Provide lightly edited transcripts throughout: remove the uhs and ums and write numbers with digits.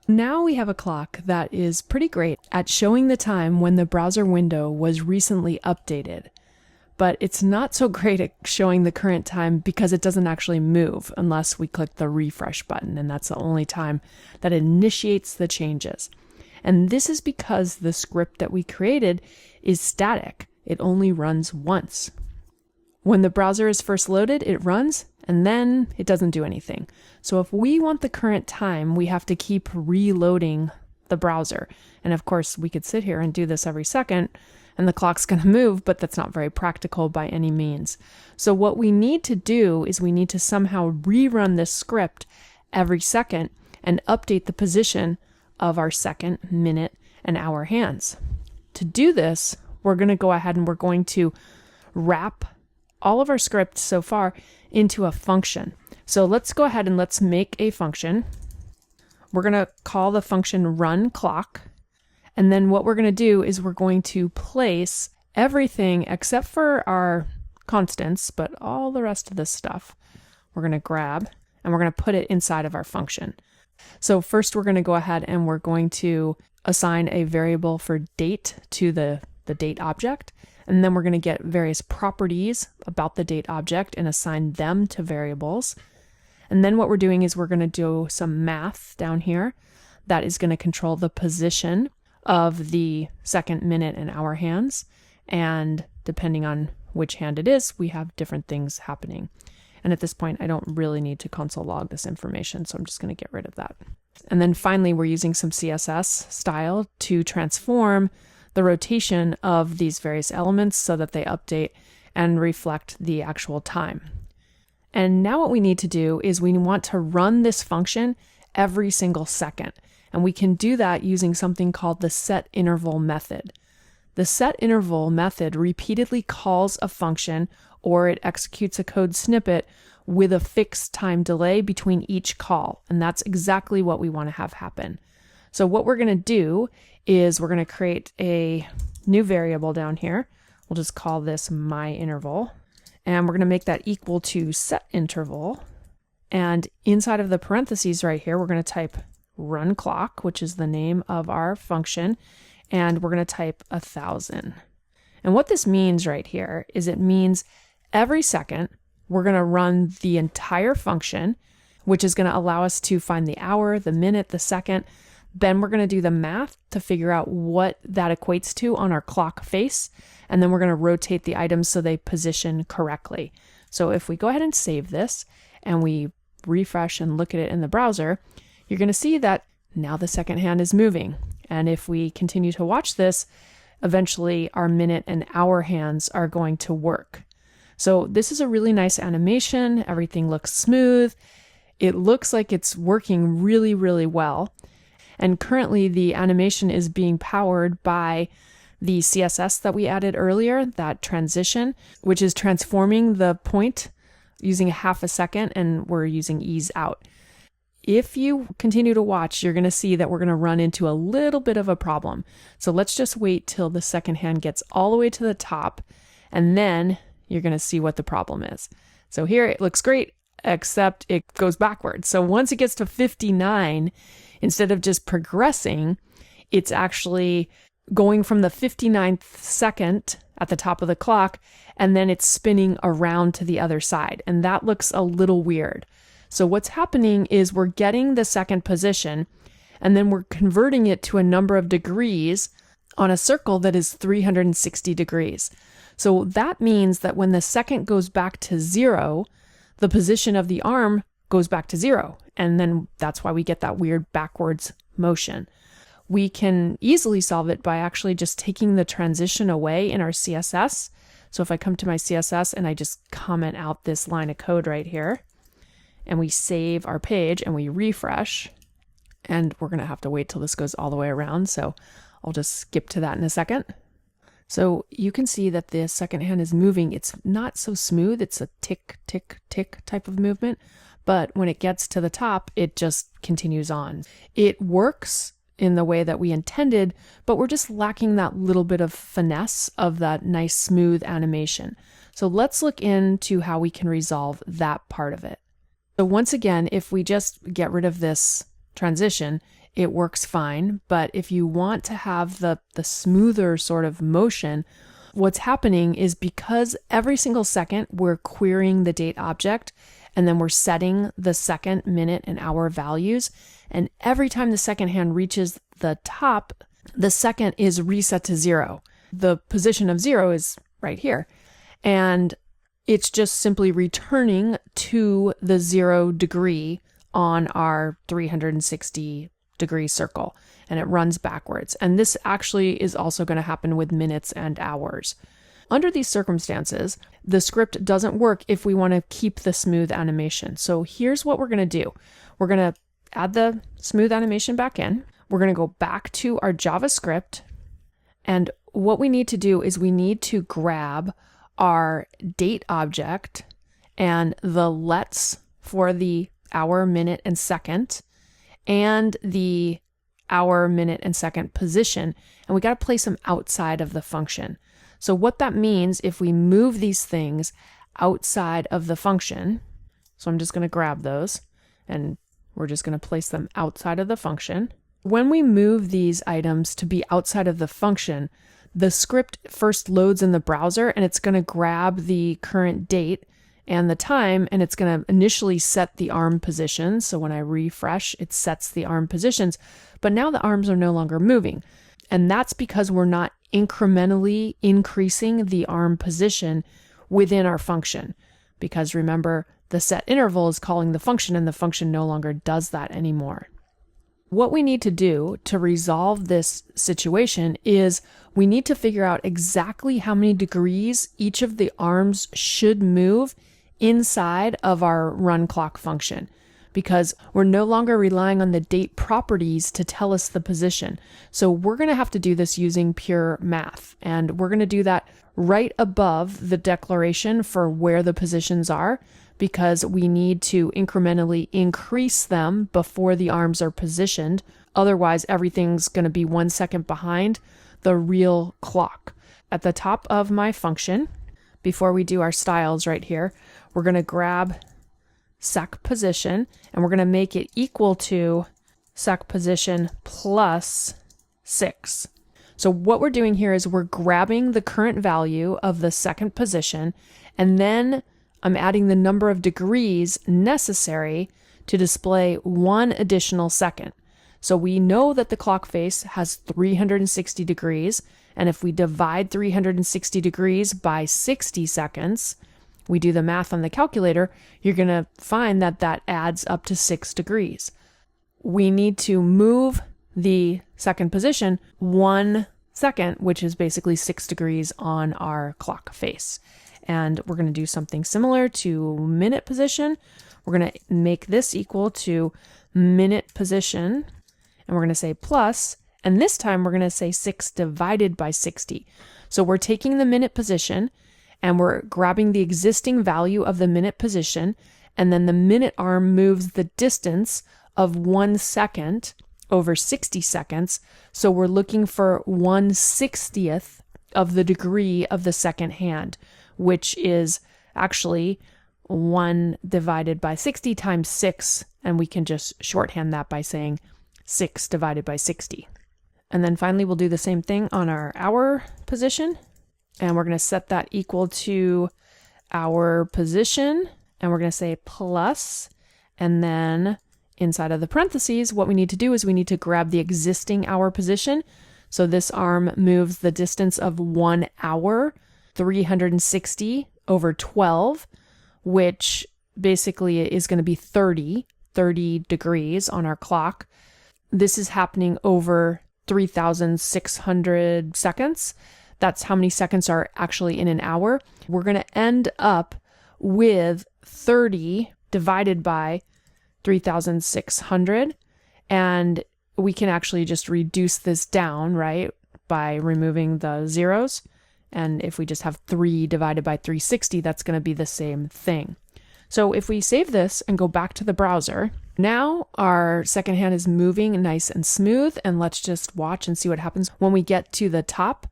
Now we have a clock that is pretty great at showing the time when the browser window was recently updated. But it's not so great at showing the current time because it doesn't actually move unless we click the refresh button, and that's the only time that initiates the changes. And this is because the script that we created is static. It only runs once. When the browser is first loaded, it runs, and then it doesn't do anything. So if we want the current time, we have to keep reloading the browser. And of course, we could sit here and do this every second, and the clock's going to move, but that's not very practical by any means. So what we need to do is we need to somehow rerun this script every second and update the position of our second, minute, and hour hands. To do this, we're going to go ahead and we're going to wrap all of our script so far into a function. So let's go ahead and let's make a function. We're going to call the function run clock. And then what we're going to do is we're going to place everything except for our constants, but all the rest of this stuff we're going to grab and we're going to put it inside of our function. So first we're going to go ahead and we're going to assign a variable for date to the date object. And then we're going to get various properties about the date object and assign them to variables. And then what we're doing is we're going to do some math down here that is going to control the position of the second, minute, and hour hands. And depending on which hand it is, we have different things happening. And at this point, I don't really need to console log this information, so I'm just going to get rid of that. And then finally, we're using some CSS style to transform the rotation of these various elements so that they update and reflect the actual time. And now what we need to do is we want to run this function every single second. And we can do that using something called the setInterval method. The setInterval method repeatedly calls a function or it executes a code snippet with a fixed time delay between each call. And that's exactly what we want to have happen. So what we're going to do is we're going to create a new variable down here. We'll just call this myInterval. And we're going to make that equal to setInterval. And inside of the parentheses right here, we're going to type run clock, which is the name of our function. And we're going to type 1,000. And what this means right here is it means every second, we're going to run the entire function, which is going to allow us to find the hour, the minute, the second. Then we're going to do the math to figure out what that equates to on our clock face. And then we're going to rotate the items so they position correctly. So if we go ahead and save this and we refresh and look at it in the browser, you're going to see that now the second hand is moving. And if we continue to watch this, eventually our minute and hour hands are going to work. So this is a really nice animation. Everything looks smooth. It looks like it's working really, really well. And currently the animation is being powered by the CSS that we added earlier, that transition, which is transforming the point using a half a second, and we're using ease out. If you continue to watch, you're going to see that we're going to run into a little bit of a problem. So let's just wait till the second hand gets all the way to the top, and then you're going to see what the problem is. So here it looks great, except it goes backwards. So once it gets to 59, instead of just progressing, it's actually going from the 59th second at the top of the clock, and then it's spinning around to the other side. And that looks a little weird. So what's happening is we're getting the second position, and then we're converting it to a number of degrees on a circle that is 360 degrees. So that means that when the second goes back to 0, the position of the arm goes back to 0. And then that's why we get that weird backwards motion. We can easily solve it by actually just taking the transition away in our CSS. So if I come to my CSS and I just comment out this line of code right here, and we save our page and we refresh, and we're going to have to wait till this goes all the way around. So I'll just skip to that in a second. So you can see that the second hand is moving. It's not so smooth. It's a tick, tick, tick type of movement. But when it gets to the top, it just continues on. It works in the way that we intended, but we're just lacking that little bit of finesse of that nice smooth animation. So let's look into how we can resolve that part of it. So once again, if we just get rid of this transition, it works fine. But if you want to have the smoother sort of motion, what's happening is because every single second we're querying the date object, and then we're setting the second, minute, and hour values. And every time the second hand reaches the top, the second is reset to 0. The position of 0 is right here. And it's just simply returning to the 0 degree on our 360 degree circle. And it runs backwards. And this actually is also going to happen with minutes and hours. Under these circumstances, the script doesn't work if we want to keep the smooth animation. So here's what we're going to do. We're going to add the smooth animation back in. We're going to go back to our JavaScript. And what we need to do is we need to grab our date object and the lets for the hour, minute, and second, and the hour, minute, and second position. And we got to place them outside of the function. So what that means, if we move these things outside of the function, so I'm just going to grab those and we're just going to place them outside of the function. When we move these items to be outside of the function, the script first loads in the browser and it's going to grab the current date and the time, and it's going to initially set the arm position. So when I refresh, it sets the arm positions, but now the arms are no longer moving. And that's because we're not incrementally increasing the arm position within our function. Because remember, the setInterval is calling the function and the function no longer does that anymore. What we need to do to resolve this situation is we need to figure out exactly how many degrees each of the arms should move inside of our run clock function, because we're no longer relying on the date properties to tell us the position. So we're going to have to do this using pure math, and we're going to do that right above the declaration for where the positions are, because we need to incrementally increase them before the arms are positioned. Otherwise, everything's going to be 1 second behind the real clock. At the top of my function, before we do our styles right here, we're going to grab sec position and we're going to make it equal to sec position plus 6. So what we're doing here is we're grabbing the current value of the second position, and then I'm adding the number of degrees necessary to display 1 additional second. So we know that the clock face has 360 degrees, and if we divide 360 degrees by 60 seconds, we do the math on the calculator, you're going to find that that adds up to 6 degrees. We need to move the second position 1 second, which is basically 6 degrees on our clock face. And we're going to do something similar to minute position. We're going to make this equal to minute position, and we're going to say plus, and this time we're going to say 6 divided by 60. So we're taking the minute position and we're grabbing the existing value of the minute position, and then the minute arm moves the distance of 1 second over 60 seconds. So we're looking for 1/60th of the degree of the second hand, which is actually 1 divided by 60 times 6, and we can just shorthand that by saying 6 divided by 60. And then finally, we'll do the same thing on our hour position, and we're going to set that equal to our position, and we're going to say plus, and then inside of the parentheses, what we need to do is we need to grab the existing hour position. So this arm moves the distance of 1 hour, 360 over 12, which basically is going to be 30 degrees on our clock. This is happening over 3,600 seconds. That's how many seconds are actually in an hour. We're going to end up with 30 divided by 3,600, and we can actually just reduce this down, right, by removing the zeros. And if we just have 3 divided by 360, that's going to be the same thing. So if we save this and go back to the browser, now our second hand is moving nice and smooth, and let's just watch and see what happens when we get to the top.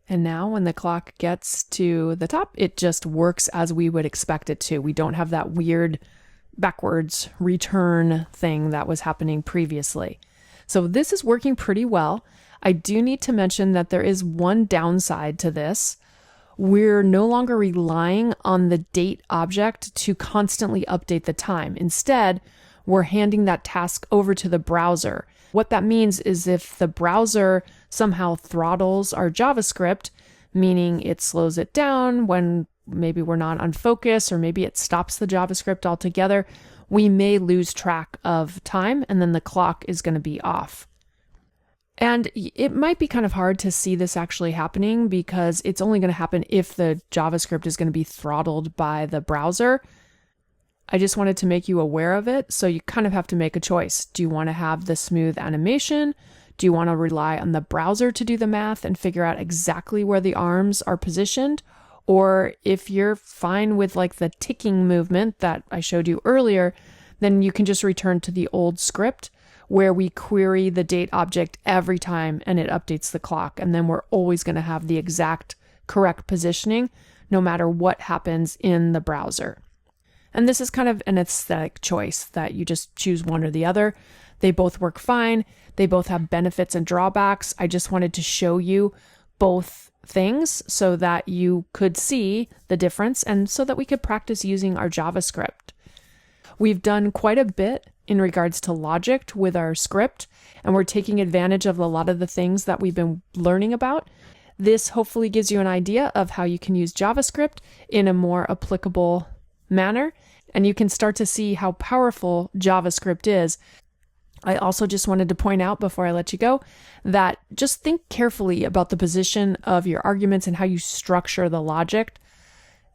And now when the clock gets to the top, it just works as we would expect it to. We don't have that weird backwards return thing that was happening previously. So this is working pretty well. I do need to mention that there is one downside to this. We're no longer relying on the date object to constantly update the time. Instead, we're handing that task over to the browser. What that means is if the browser somehow throttles our JavaScript, meaning it slows it down when maybe we're not on focus, or maybe it stops the JavaScript altogether, we may lose track of time, and then the clock is going to be off. And it might be kind of hard to see this actually happening because it's only going to happen if the JavaScript is going to be throttled by the browser. I just wanted to make you aware of it, so you kind of have to make a choice. Do you want to have the smooth animation? Do you want to rely on the browser to do the math and figure out exactly where the arms are positioned? Or if you're fine with like the ticking movement that I showed you earlier, then you can just return to the old script where we query the date object every time and it updates the clock. And then we're always going to have the exact correct positioning no matter what happens in the browser. And this is kind of an aesthetic choice that you just choose one or the other. They both work fine. They both have benefits and drawbacks. I just wanted to show you both things so that you could see the difference and so that we could practice using our JavaScript. We've done quite a bit in regards to logic with our script, and we're taking advantage of a lot of the things that we've been learning about. This hopefully gives you an idea of how you can use JavaScript in a more applicable manner, and you can start to see how powerful JavaScript is. I also just wanted to point out before I let you go that just think carefully about the position of your arguments and how you structure the logic.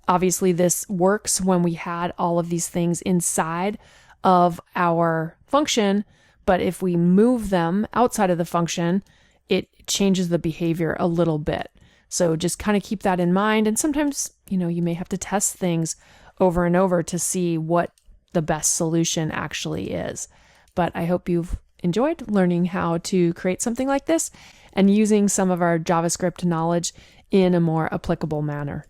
Obviously, this works when we had all of these things inside of our function, but if we move them outside of the function, it changes the behavior a little bit. So just kind of keep that in mind. And sometimes, you may have to test things over and over to see what the best solution actually is. But I hope you've enjoyed learning how to create something like this and using some of our JavaScript knowledge in a more applicable manner.